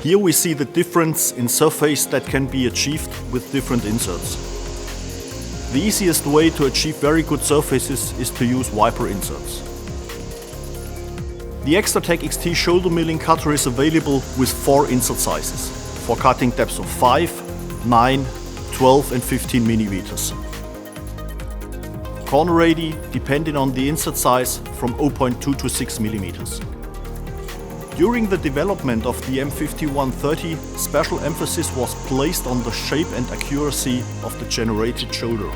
Here we see the difference in surface that can be achieved with different inserts. The easiest way to achieve very good surfaces is to use wiper inserts. The Extratec XT shoulder milling cutter is available with 4 insert sizes for cutting depths of 5, 9, 12 and 15 millimeters. Corner radii depending on the insert size from 0.2 to 6 millimeters. During the development of the M5130, special emphasis was placed on the shape and accuracy of the generated shoulder.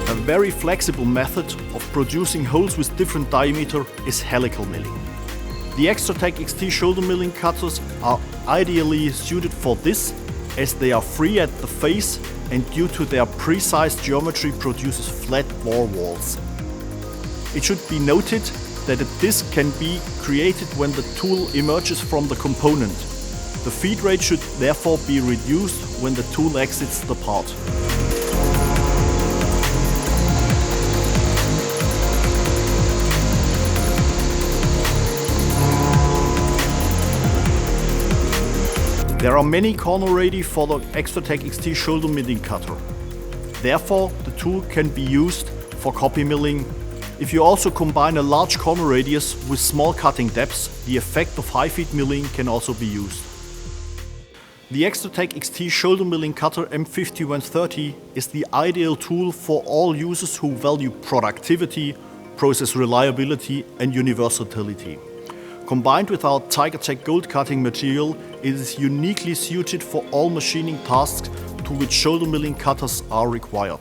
A very flexible method of producing holes with different diameter is helical milling. The Extratec XT shoulder milling cutters are ideally suited for this, as they are free at the face and due to their precise geometry produces flat bore walls. It should be noted that a disc can be created when the tool emerges from the component. The feed rate should therefore be reduced when the tool exits the part. There are many corner radii for the Extratec XT shoulder milling cutter. Therefore, the tool can be used for copy milling. If you also combine a large corner radius with small cutting depths, the effect of high feed milling can also be used. The Extratec XT shoulder milling cutter M5130 is the ideal tool for all users who value productivity, process reliability and universality. Combined with our TigerTech gold cutting material, it is uniquely suited for all machining tasks to which shoulder milling cutters are required.